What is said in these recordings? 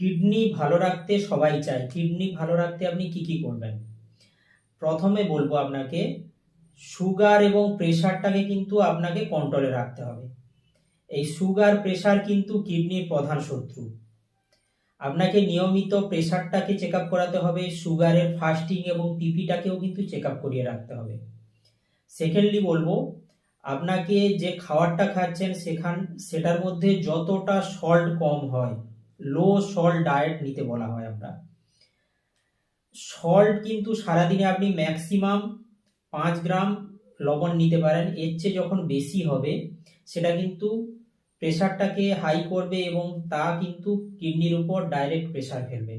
Kidney ভালো রাখতে সবাই চায়। কিডনি ভালো রাখতে আপনি কি কি করবেন? প্রথমে বলবো আপনাকে, সুগার এবং প্রেশারটাকে কিন্তু আপনাকে কন্ট্রোলে রাখতে হবে। এই সুগার প্রেশার কিন্তু কিডনির প্রধান শত্রু। আপনাকে নিয়মিত প্রেশারটাকে চেক আপ করাতে হবে, সুগারের ফাস্টিং এবং পিপিটাকেও কিন্তু চেক আপ করিয়ে রাখতে হবে। সেকেন্ডলি বলবো, আপনাকে যে খাবারটা খাচ্ছেন সেটার মধ্যে যতটা সল্ট কম হয়, লো সল্ট ডায়েট নিতে বলা হয় আমরা। সল্ট কিন্তু সারাদিনে আপনি ম্যাক্সিমাম 5 গ্রাম লবণ নিতে পারেন। এর চেয়ে যখন বেশি হবে সেটা কিন্তু প্রেশারটাকে হাই করবে এবং তা কিন্তু কিডনির উপর ডাইরেক্ট প্রেশার ফেলবে।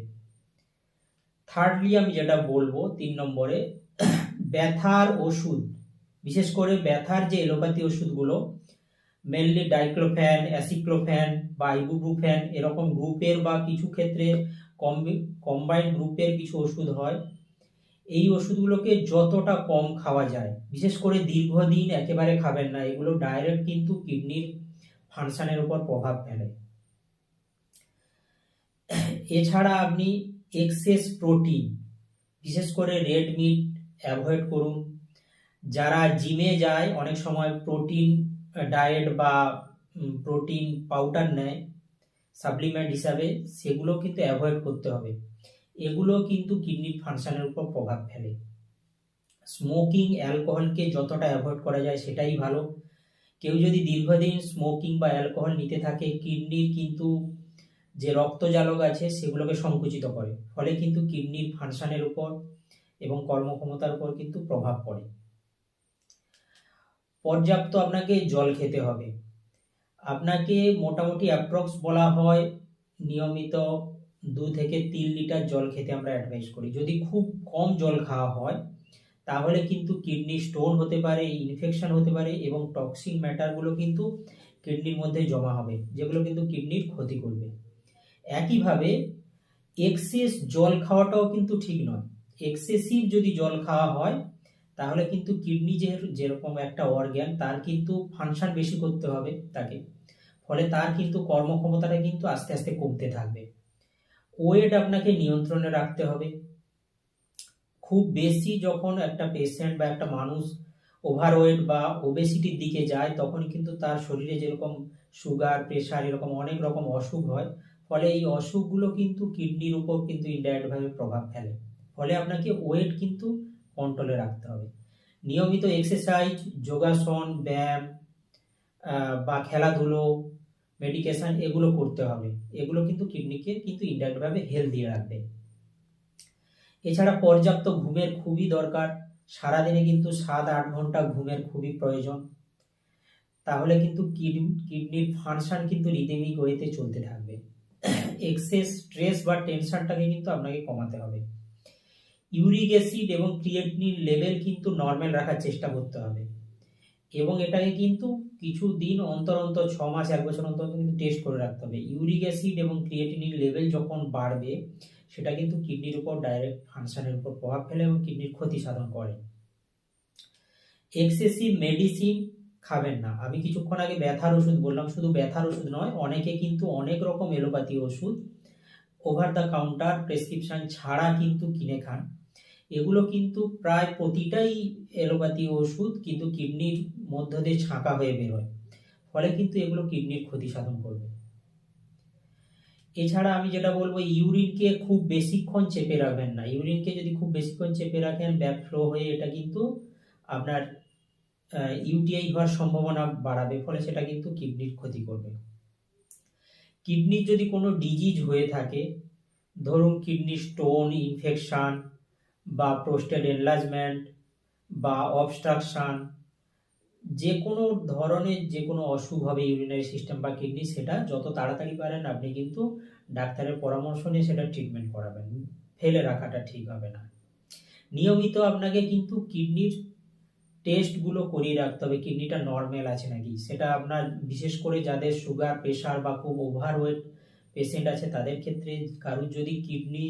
থার্ডলি আমি যেটা বলবো 3 নম্বরে, ব্যথার ওষুধ, বিশেষ করে ব্যথার যে এলোপ্যাথি ওষুধগুলো, মেনলি ডাইক্লোফ্যান, অ্যাসিক্লোফ্যান বা ইবুপ্রোফেন এরকম গ্রুপের বা কিছু ক্ষেত্রে কম্বাইন্ড গ্রুপের কিছু ওষুধ হয়। এই ওষুধগুলোকে যতটা কম খাওয়া যায়, বিশেষ করে দীর্ঘদিন একেবারে খাবেন না, এগুলো ডাইরেক্ট কিন্তু কিডনির ফাংশনের উপর প্রভাব ফেলে। এছাড়া আপনি এক্সেস প্রোটিন, বিশেষ করে রেড মিট অ্যাভয়েড করুন। যারা জিমে যায় অনেক সময় প্রোটিন ডায়েট বা প্রোটিন পাউডার নেয় সাপ্লিমেন্ট হিসাবে, সেগুলো কিন্তু অ্যাভয়েড করতে হবে। এগুলো কিন্তু কিডনির ফাংশনের উপর প্রভাব ফেলে। স্মোকিং, অ্যালকোহলকে যতটা অ্যাভয়েড করা যায় সেটাই ভালো। কেউ যদি দীর্ঘদিন স্মোকিং বা অ্যালকোহল নিতে থাকে, কিডনির কিন্তু যে রক্তজালক আছে সেগুলোকে সংকুচিত করে, ফলে কিন্তু কিডনির ফাংশনের উপর এবং কর্মক্ষমতার উপর কিন্তু প্রভাব পড়ে। পর্যাপ্ত আপনাকে জল খেতে হবে। আপনাকে মোটামুটি অ্যাপ্রক্স বলা হয় নিয়মিত 2 থেকে 3 লিটার জল খেতে আমরা অ্যাডভাইস করি। যদি খুব কম জল খাওয়া হয় তাহলে কিন্তু কিডনি স্টোন হতে পারে, ইনফেকশন হতে পারে এবং টক্সিক ম্যাটারগুলো কিন্তু কিডনির মধ্যে জমা হবে, যেগুলো কিন্তু কিডনির ক্ষতি করবে। একইভাবে এক্সেস জল খাওয়াটাও কিন্তু ঠিক নয়। এক্সেসিভ যদি জল খাওয়া হয় তাহলে কিন্তু কিডনি যেরকম একটা অর্গ্যান, তার কিন্তু ফাংশন বেশি করতে হবে তাকে, ফলে তার কিন্তু কর্মক্ষমতাটা কিন্তু আস্তে আস্তে কমতে থাকবে। ওয়েট আপনাকে নিয়ন্ত্রণে রাখতে হবে। খুব বেশি যখন একটা পেশেন্ট বা একটা মানুষ ওভারওয়েট বা ওবেসিটির দিকে যায়, তখন কিন্তু তার শরীরে যেরকম সুগার, প্রেশার এরকম অনেক রকম অসুখ হয়, ফলে এই অসুখগুলো কিন্তু কিডনির উপর কিন্তু ইনডাইরেক্টভাবে প্রভাব ফেলে। ফলে আপনাকে ওয়েট কিন্তু কন্ট্রোলে রাখতে হবে। নিয়মিত এক্সারসাইজ, যোগাসন, ব্যায়াম বা খেলাধুলো, মেডিকেশন এগুলো করতে হবে। এগুলো কিন্তু কিডনিকে কিন্তু ইনডাইরেক্টভাবে হেলদি রাখবে। এছাড়া পর্যাপ্ত ঘুমের খুবই দরকার। সারাদিনে কিন্তু 7-8 ঘন্টা ঘুমের খুবই প্রয়োজন। তাহলে কিন্তু কিডনির ফাংশন কিন্তু রিদমিক ওয়েতে চলতে থাকবে। এক্সেস স্ট্রেস বা টেনশনটাকে কিন্তু আপনাকে কমাতে হবে। ইউরিক অ্যাসিড এবং ক্রিয়েটিনিন লেভেল কিন্তু নর্মাল রাখার চেষ্টা করতে হবে এবং এটাকে কিন্তু কিছু দিন অন্তর অন্তর, 6 মাস 1 বছর অন্তর কিন্তু টেস্ট করে রাখতে হবে। ইউরিক অ্যাসিড এবং ক্রিয়েটিনিন লেভেল যখন বাড়বে সেটা কিন্তু কিডনির উপর ডাইরেক্ট ফাংশনের উপর প্রভাব ফেলে এবং কিডনির ক্ষতি সাধন করে। এক্সেসিভ মেডিসিন খাবেন না। আমি কিছুক্ষণ আগে ব্যথার ওষুধ বললাম, শুধু ব্যথার ওষুধ নয়, অনেকে কিন্তু অনেক রকম এলোপ্যাথি ওষুধ ওভার দ্য কাউন্টার প্রেসক্রিপশন ছাড়া কিন্তু কিনে খান। এগুলো কিন্তু প্রায় প্রতিটাই এলোপ্যাথি ওষুধ কিন্তু কিডনির মধ্য দিয়ে ছাঁকা হয়ে বেরোয়, ফলে কিন্তু এগুলো কিডনির ক্ষতি সাধন করবে। এছাড়া আমি যেটা বলবো, ইউরিনকে খুব বেশিক্ষণ চেপে রাখবেন না। ইউরিনকে যদি খুব বেশিক্ষণ চেপে রাখেন, ব্যাক ফ্লো হয়ে এটা কিন্তু আপনার ইউটিআই হওয়ার সম্ভাবনা বাড়াবে, ফলে সেটা কিন্তু কিডনির ক্ষতি করবে। কিডনির যদি কোনো ডিজিজ হয়ে থাকে, ধরুন কিডনি স্টোন, ইনফেকশন বা প্রোস্টেট এনলার্জমেন্ট বা অবস্ট্রাকশন, যে কোনো ধরনের যে কোনো অসুখ হবে ইউরিনারি সিস্টেম বা কিডনি, সেটা যত তাড়াতাড়ি পারেন আপনি কিন্তু ডাক্তারের পরামর্শ নিয়ে সেটা ট্রিটমেন্ট করাবেন। ফেলে রাখাটা ঠিক হবে না। নিয়মিত আপনাকে কিন্তু কিডনির টেস্টগুলো করিয়ে রাখতে হবে, কিডনিটা নর্মাল আছে নাকি সেটা আপনার, বিশেষ করে যাদের সুগার, প্রেশার বা খুব ওভারওয়েট পেশেন্ট আছে তাদের ক্ষেত্রে। কারোর যদি কিডনি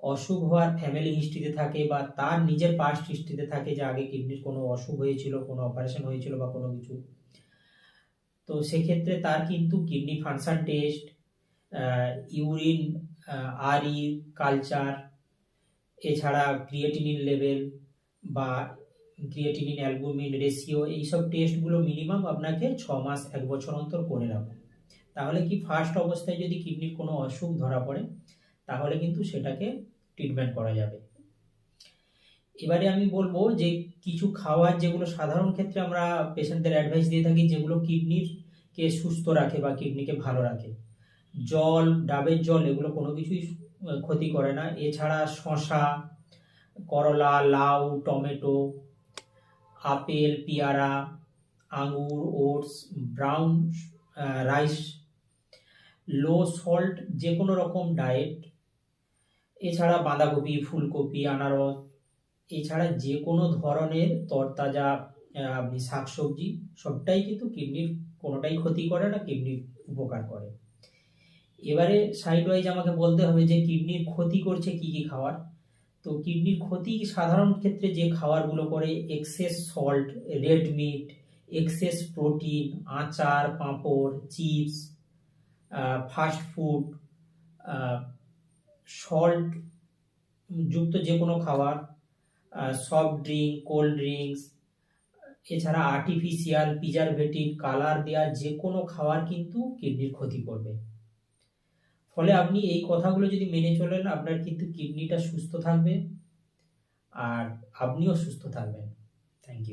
অসুখ হওয়ার ফ্যামিলি হিস্ট্রিতে থাকে বা তার নিজের পাস্ট হিস্ট্রিতে থাকে যে আগে কিডনির কোনো অসুখ হয়েছিল, কোনো অপারেশন হয়েছিল বা কোনো কিছু, তো সেক্ষেত্রে তার কিন্তু kidney function test, urine RE culture, এছাড়া ক্রিয়েটিনিন লেভেল বা ক্রিয়েটিনিন অ্যালবুমিন রেশিও, এইসব টেস্টগুলো মিনিমাম আপনাকে 6 মাস 1 বছর অন্তর করে রাখুন। তাহলে কি ফার্স্ট অবস্থায় যদি কিডনির কোনো অসুখ ধরা পড়ে তাহলে কিন্তু সেটাকে ট্রিটমেন্ট করা যাবে। এবারে আমি বলবো যে কিছু খাবার যেগুলো সাধারণ ক্ষেত্রে আমরা পেশেন্টদের অ্যাডভাইস দিয়ে থাকি, যেগুলো কিডনিকে সুস্থ রাখে বা কিডনিকে ভালো রাখে। জল, ডাবের জল, এগুলো কোনো কিছুই ক্ষতি করে না। এছাড়া শসা, করলা, লাউ, টমেটো, আপেল, পেয়ারা, আঙুর, ওটস, ব্রাউন রাইস, লো সল্ট যে কোনো রকম ডায়েট, এছাড়া বাঁধাকপি, ফুলকপি, আনারস, এছাড়া যে কোনো ধরনের তরতাজা আপনি শাকসবজি, সবটাই কিন্তু কিডনির কোনোটাই ক্ষতি করে না, কিডনির উপকার করে। এবারে সাইড ওয়াইজ আমাকে বলতে হবে যে কিডনির ক্ষতি করছে কি কি খাবার। তো কিডনির ক্ষতি সাধারণ ক্ষেত্রে যে খাবারগুলো করে, excess salt, red meat, excess protein, আচার, পাঁপড়, চিপস, ফাস্ট ফুড, সল্ট যুক্ত যে কোনো খাবার, সফট ড্রিঙ্ক, কোল্ড ড্রিঙ্কস, এছাড়া আর্টিফিশিয়াল প্রিজারভেটিভ কালার দেওয়া যে কোনো খাবার কিন্তু কিডনির ক্ষতি করবে। ফলে আপনি এই কথাগুলো যদি মেনে চলেন, আপনার কিন্তু কিডনিটা সুস্থ থাকবে আর আপনিও সুস্থ থাকবেন। Thank you.